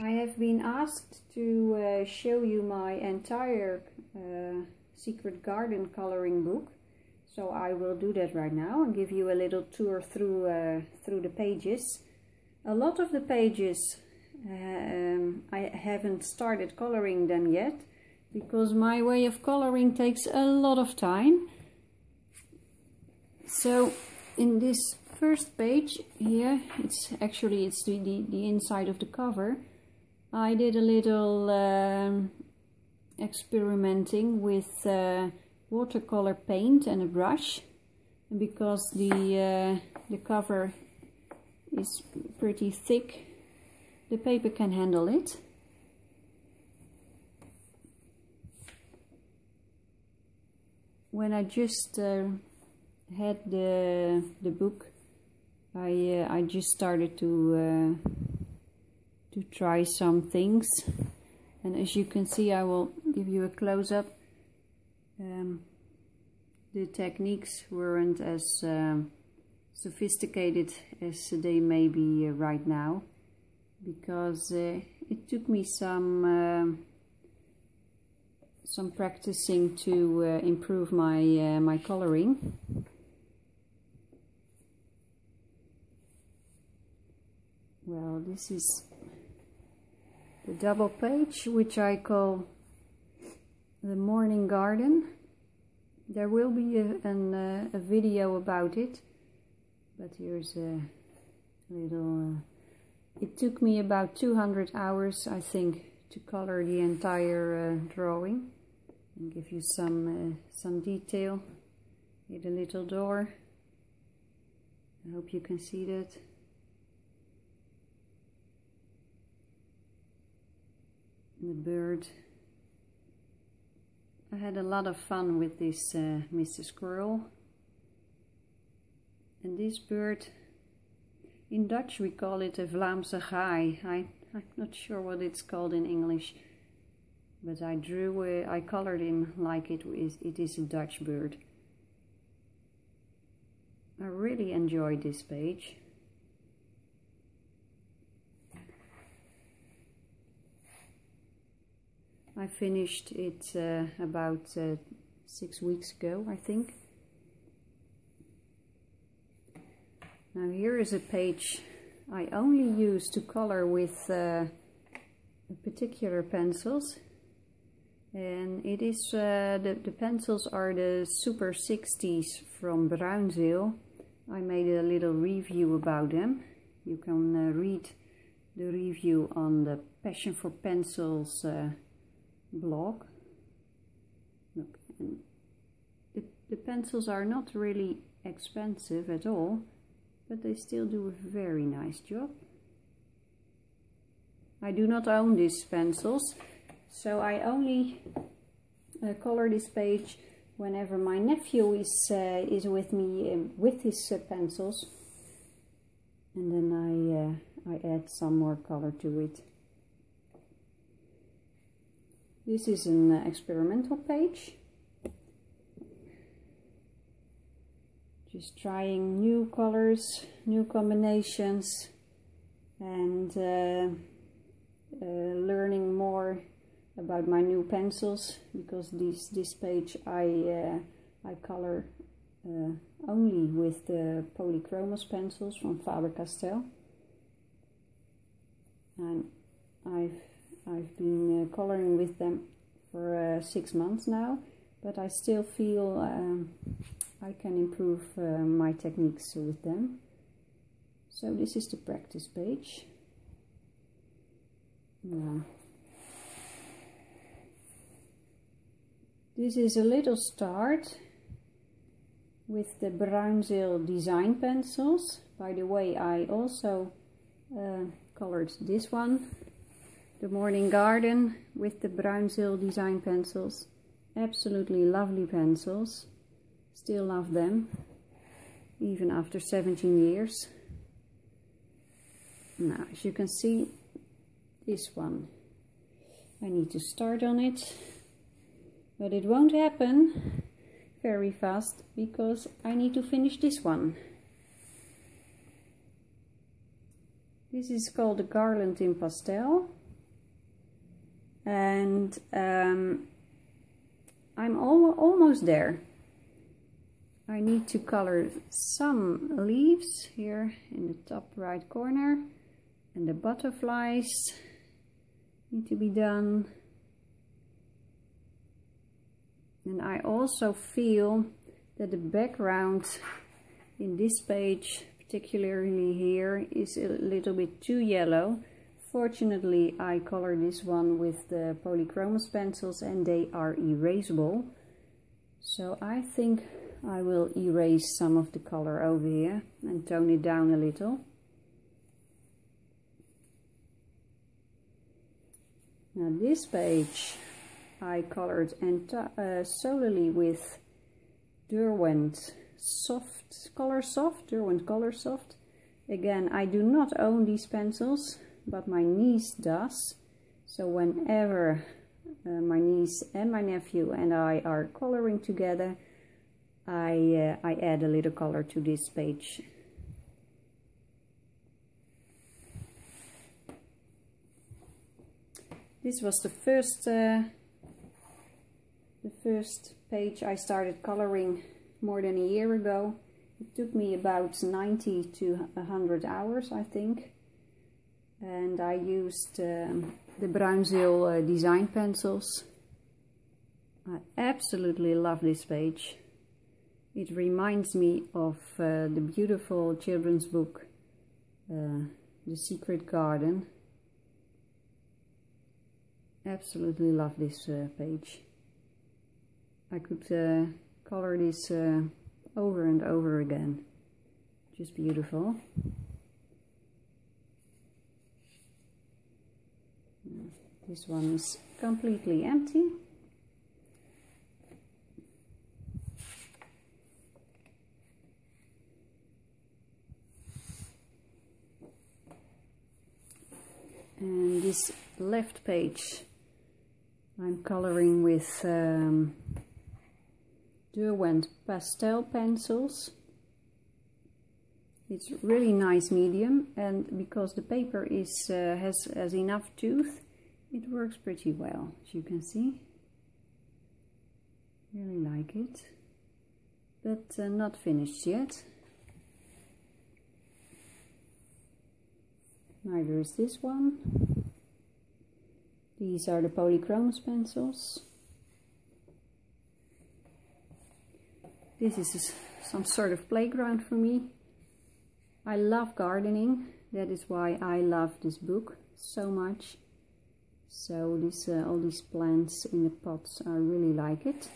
I have been asked to show you my entire Secret Garden coloring book, so I will do that right now and give you a little tour through the pages. A lot of the pages I haven't started coloring them yet, because my way of coloring takes a lot of time. So in this first page here, it's the inside of the cover. I did a little experimenting with watercolor paint and a brush, and because the cover is pretty thick, the paper can handle it. When I just had the book, I just started to try some things, and as you can see, I will give you a close-up. The techniques weren't as sophisticated as they may be right now, because it took me some practicing to improve my coloring. Well, this is the double page, which I call the Morning Garden. There will be a video about it, but here's a little... it took me about 200 hours, I think, to color the entire drawing and give you some detail. Here, the little door. I hope you can see that. The bird. I had a lot of fun with this Mr. Squirrel. And this bird, in Dutch we call it a Vlaamse gaai. I'm not sure what it's called in English, but I colored him like it is a Dutch bird. I really enjoyed this page. I finished it about 6 weeks ago, I think. Now here is a page I only use to color with particular pencils, and it is the pencils are the Super 60s from Bruinzeel. I made a little review about them. You can read the review on the Passion for Pencils blog. Look, and the pencils are not really expensive at all, but they still do a very nice job. I do not own these pencils, so I only color this page whenever my nephew is with me with his pencils, and then I add some more color to it. This is an experimental page. Just trying new colors, new combinations, and learning more about my new pencils, because this page I color only with the Polychromos pencils from Faber-Castell, and I've been coloring with them for 6 months now, but I still feel I can improve my techniques with them. So this is the practice page. Yeah. This is a little start with the Bruinzeel design pencils. By the way, I also colored this one, the Morning Garden, with the Bruinzeel design pencils. Absolutely lovely pencils. Still love them, even after 17 years. Now, as you can see, this one, I need to start on it, but it won't happen very fast because I need to finish this one. This is called the Garland in Pastel. and I'm almost there. I need to color some leaves here in the top right corner, and the butterflies need to be done. And I also feel that the background in this page, particularly here, is a little bit too yellow. Fortunately, I colored this one with the polychromos pencils and they are erasable. So I think I will erase some of the color over here and tone it down a little. Now this page I colored solely with Derwent Color Soft. Again, I do not own these pencils, but my niece does. So whenever my niece and my nephew and I are coloring together, I add a little color to this page. This was the first page I started coloring more than a year ago. It took me about 90 to 100 hours, I think. And I used the Bruinzeel design pencils. I absolutely love this page. It reminds me of the beautiful children's book, The Secret Garden. Absolutely love this page. I could color this over and over again. Just beautiful. This one is completely empty. And this left page I'm coloring with Derwent pastel pencils. It's really nice medium, and because the paper is has enough tooth, it works pretty well, as you can see. Really like it, but not finished yet. Neither is this one. These are the polychromos pencils. This is some sort of playground for me. I love gardening. That is why I love this book so much. So all these plants in the pots, I really like it.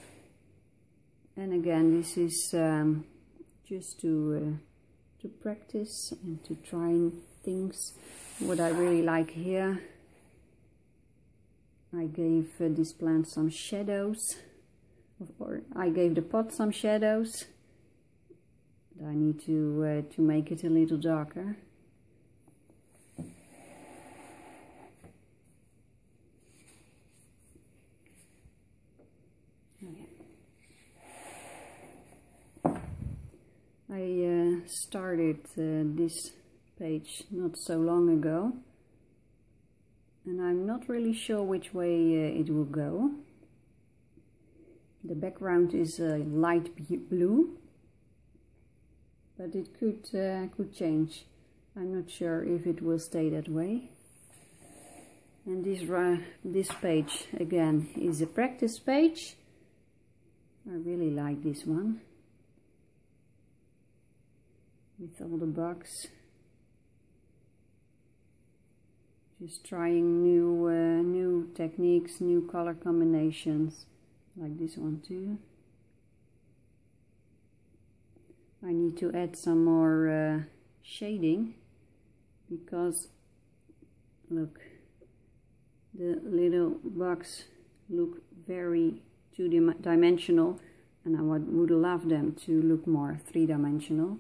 And again, this is just to practice and to try things. What I really like here, I gave these plants some shadows, or I gave the pot some shadows. I need to make it a little darker. I started this page not so long ago, and I'm not really sure which way it will go. The background is light blue, but it could change. I'm not sure if it will stay that way. And this page again is a practice page. I really like this one, with all the bugs. Just trying new techniques, new color combinations, like this one too. I need to add some more shading, because look, the little bugs look very two-dimensional, and I would love them to look more three-dimensional.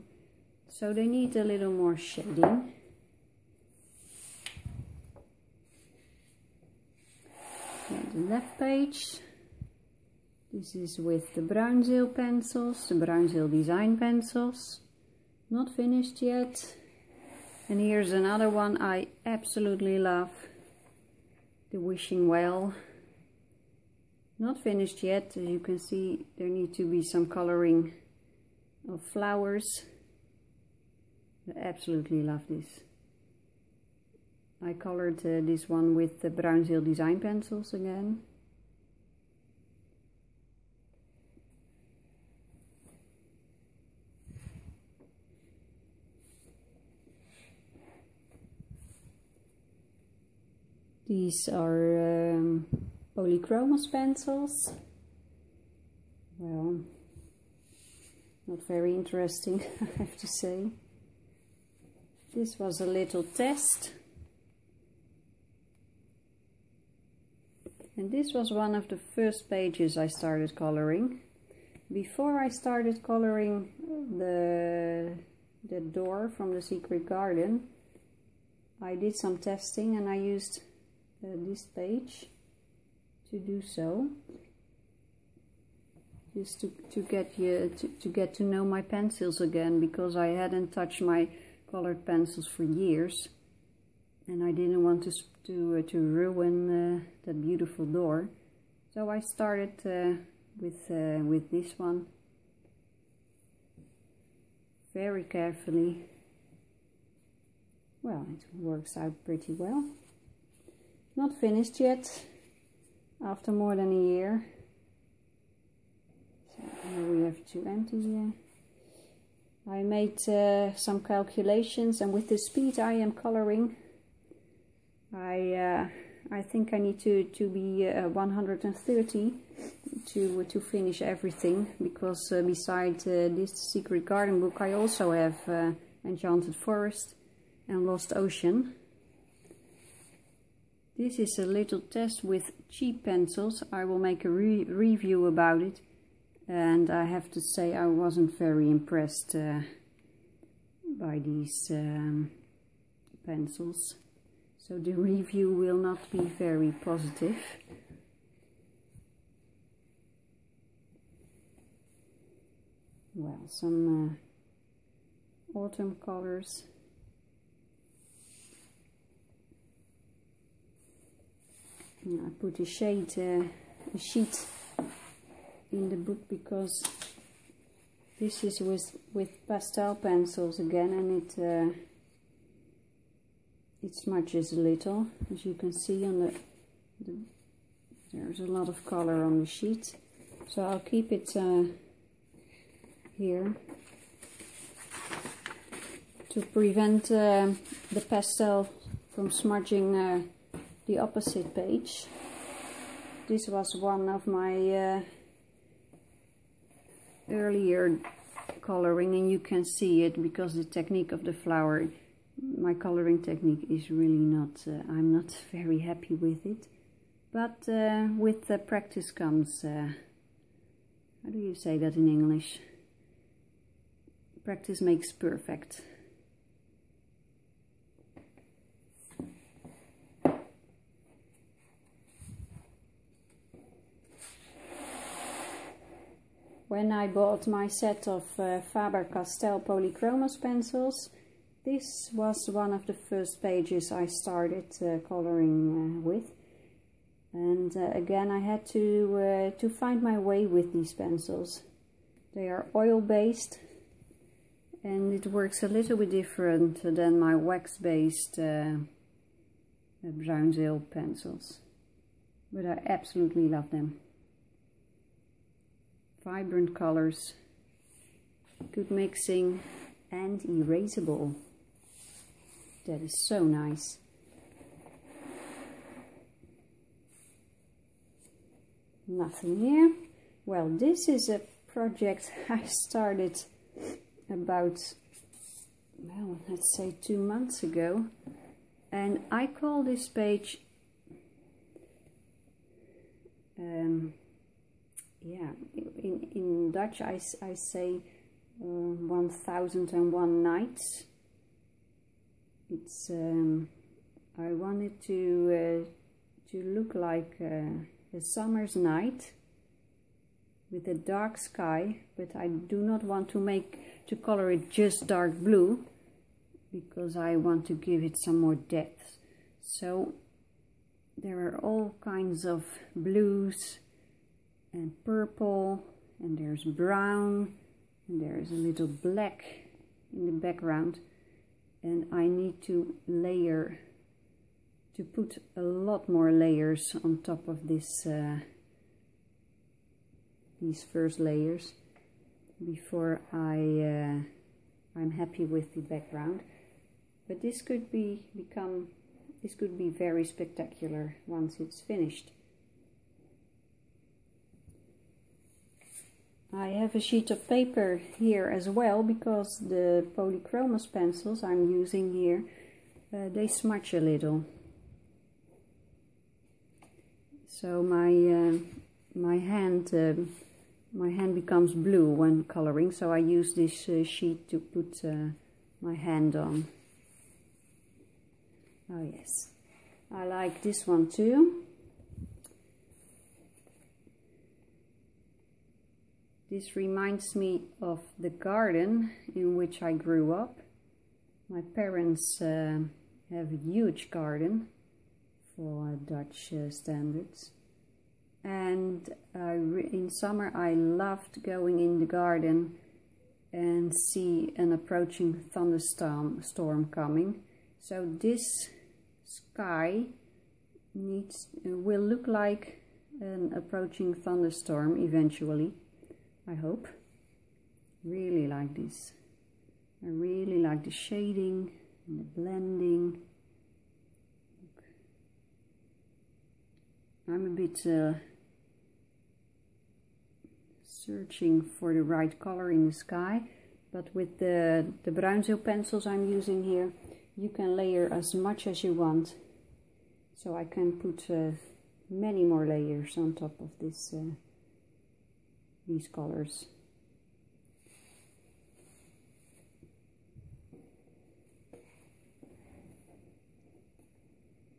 So they need a little more shading. The left page, this is with the Bruinzeel pencils, the Bruinzeel design pencils, not finished yet. And here's another one I absolutely love. the wishing well. Not finished yet. As you can see, there need to be some coloring of flowers. I absolutely love this. I colored this one with the Bruinzeel design pencils again. These are polychromos pencils. Well, not very interesting, I have to say. This was a little test. And this was one of the first pages I started coloring. Before I started coloring the door from the secret garden, I did some testing and I used this page to do so, just to get to know my pencils again, because I hadn't touched my colored pencils for years, and I didn't want to ruin that beautiful door. So I started with this one very carefully. Well, it works out pretty well. Not finished yet, after more than a year. So here we have to empty. I made some calculations, and with the speed I am coloring, I think I need to be 130 to finish everything, because beside this secret garden book I also have Enchanted Forest and Lost Ocean. This is a little test with cheap pencils. I will make a review about it, and I have to say I wasn't very impressed by these pencils. So the review will not be very positive. Well, some autumn colors. I put a sheet in the book because this is with pastel pencils again, and it smudges a little. As you can see on there's a lot of color on the sheet, so I'll keep it here to prevent the pastel from smudging the opposite page. This was one of my earlier coloring, and you can see it because the technique of the flower, my coloring technique is really not, I'm not very happy with it, but with the practice comes, how do you say that in English? Practice makes perfect. When I bought my set of Faber-Castell Polychromos pencils, this was one of the first pages I started coloring with. And again, I had to find my way with these pencils. They are oil-based, and it works a little bit different than my wax-based Bruinzeel pencils. But I absolutely love them. Vibrant colors, good mixing, and erasable. That is so nice. Nothing here. Well, this is a project I started about, well, let's say 2 months ago, and I call this page yeah, in Dutch I say 1001 Nights. It's I wanted to look like a summer's night with a dark sky, but I do not want to color it just dark blue, because I want to give it some more depth. So there are all kinds of blues and purple, and there's brown, and there's a little black in the background, and I need to put a lot more layers on top of this these first layers before I'm happy with the background. But this could be very spectacular once it's finished. I have a sheet of paper here as well, because the polychromos pencils I'm using here, they smudge a little. So my hand becomes blue when coloring, so I use this sheet to put my hand on. Oh yes, I like this one too. This reminds me of the garden in which I grew up. My parents have a huge garden for Dutch standards. And in summer I loved going in the garden and see an approaching thunderstorm coming. So this sky will look like an approaching thunderstorm eventually, I hope. Really like this. I really like the shading and the blending. I'm a bit searching for the right color in the sky, but with the Bruinzeel pencils I'm using here, you can layer as much as you want. So I can put many more layers on top of this these colors.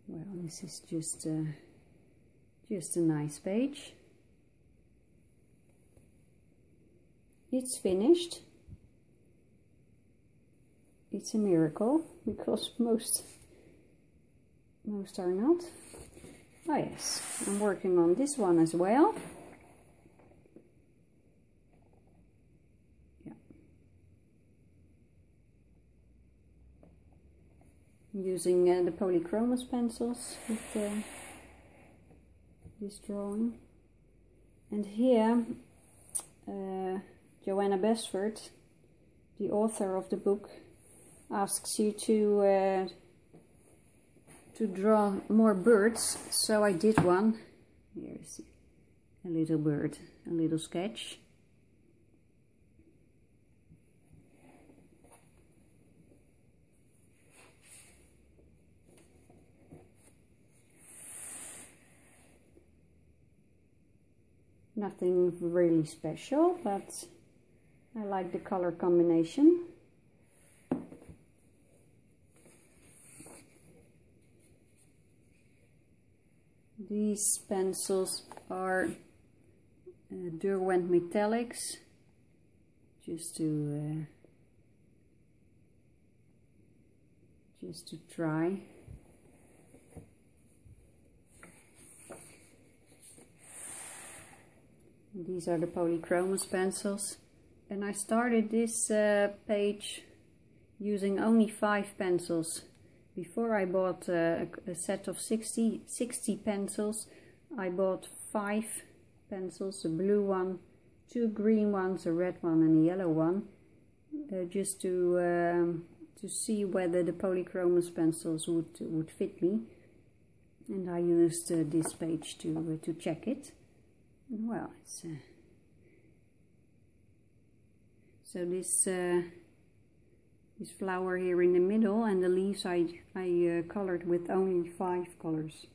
Well, this is just a nice page. It's finished. It's a miracle, because most are not. Oh yes, I'm working on this one as well. Yeah. I'm using the polychromos pencils with this drawing. And here Joanna Besford, the author of the book, asks you to draw more birds, so I did one. Here is a little bird, a little sketch. Nothing really special, but I like the color combination. These pencils are Derwent Metallics, just to try. These are the polychromos pencils, and I started this page using only 5 pencils. Before I bought a set of 60 pencils, I bought 5 pencils, a blue one, 2 green ones, a red one and a yellow one, just to see whether the polychromos pencils would fit me. And I used this page to check it. Well, it's so this flower here in the middle, and the leaves I colored with only 5 colors.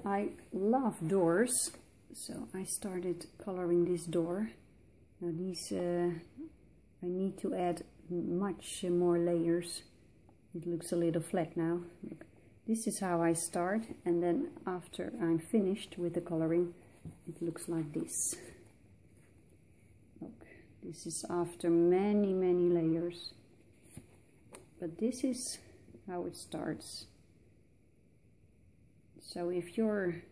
I love doors, so I started coloring this door. Now these I need to add much more layers. It looks a little flat now. Look. This is how I start, and then after I'm finished with the coloring, it looks like this. This is after many layers. But this is how it starts. So if your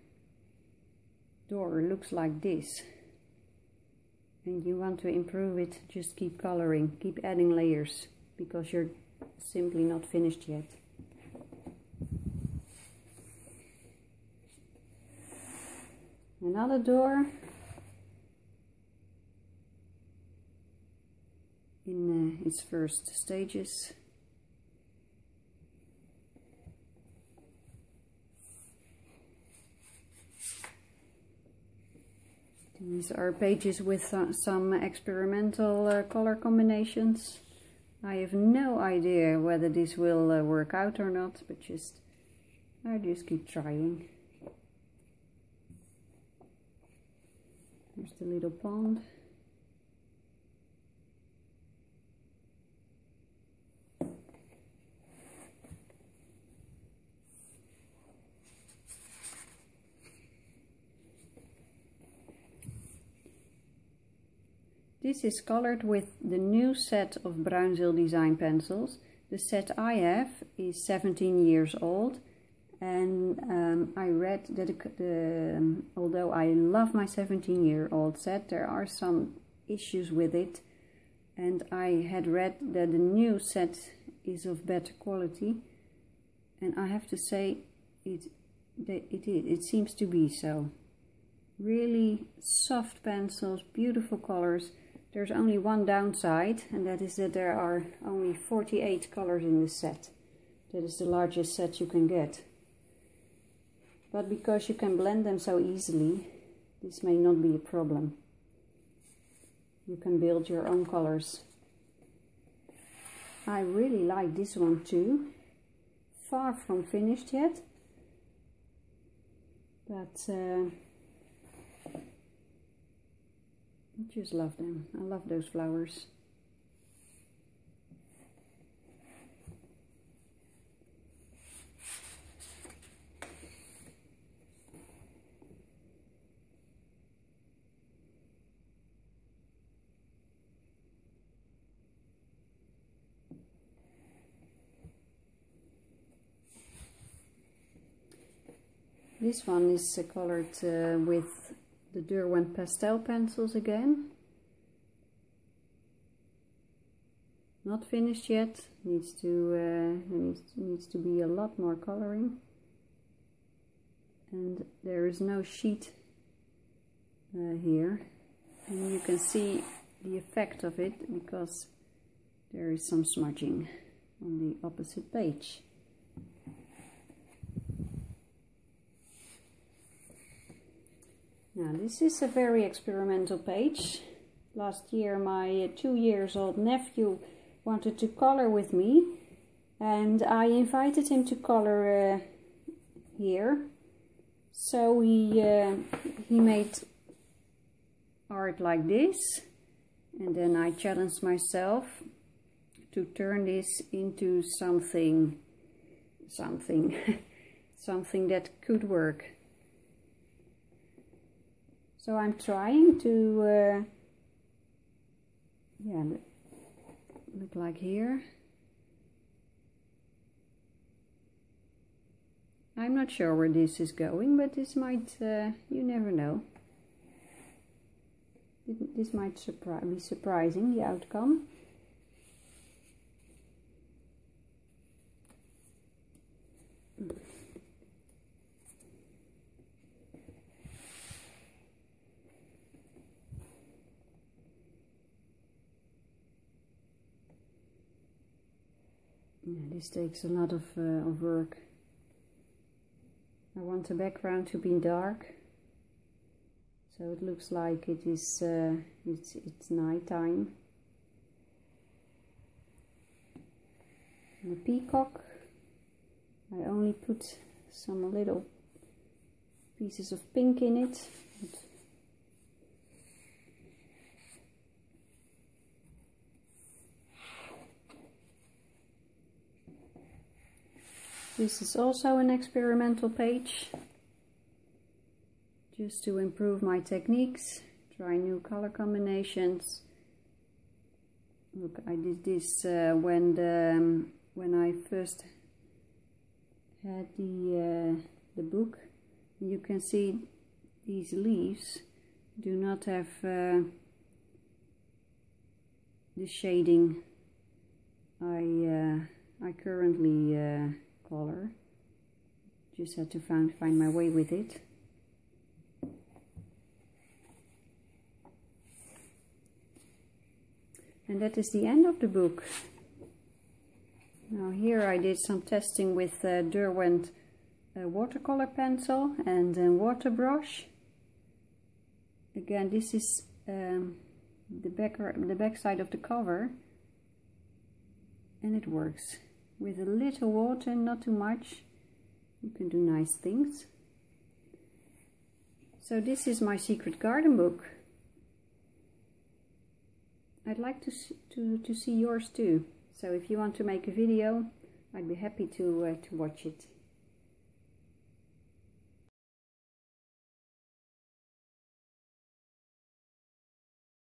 door looks like this and you want to improve it, just keep coloring, keep adding layers, because you're simply not finished yet. Another door in its first stages. These are pages with some experimental color combinations. I have no idea whether this will work out or not, but I just keep trying. There's the little pond. This is colored with the new set of Bruinzeel design pencils. The set I have is 17 years old, and I read that although I love my 17-year-old set, there are some issues with it, and I had read that the new set is of better quality, and I have to say it seems to be so. Really soft pencils, beautiful colors. There's only one downside, and that is that there are only 48 colors in this set. That is the largest set you can get. But because you can blend them so easily, this may not be a problem. You can build your own colors. I really like this one too. Far from finished yet, but I just love them. I love those flowers. This one is colored with the Derwent pastel pencils again. Not finished yet. Needs to be a lot more coloring. And there is no sheet here, and you can see the effect of it because there is some smudging on the opposite page. Now this is a very experimental page. Last year my 2-year-old nephew wanted to color with me, and I invited him to color here. So he made art like this, and then I challenged myself to turn this into something that could work. So I'm trying to look like here. I'm not sure where this is going, but this might, you never know. This might be surprising, the outcome. Yeah, this takes a lot of work. I want the background to be dark, so it looks like it is it's night time. And the peacock, I only put some little pieces of pink in it. This is also an experimental page, just to improve my techniques, try new color combinations, Look, I did this when I first had the book. You can see these leaves do not have the shading I currently color. Just had to find my way with it. And that is the end of the book. Now here I did some testing with Derwent watercolor pencil and then water brush. Again, this is the back side of the cover, and it works. With a little water, not too much, you can do nice things. So this is my secret garden book. I'd like to see yours too. So if you want to make a video, I'd be happy to watch it.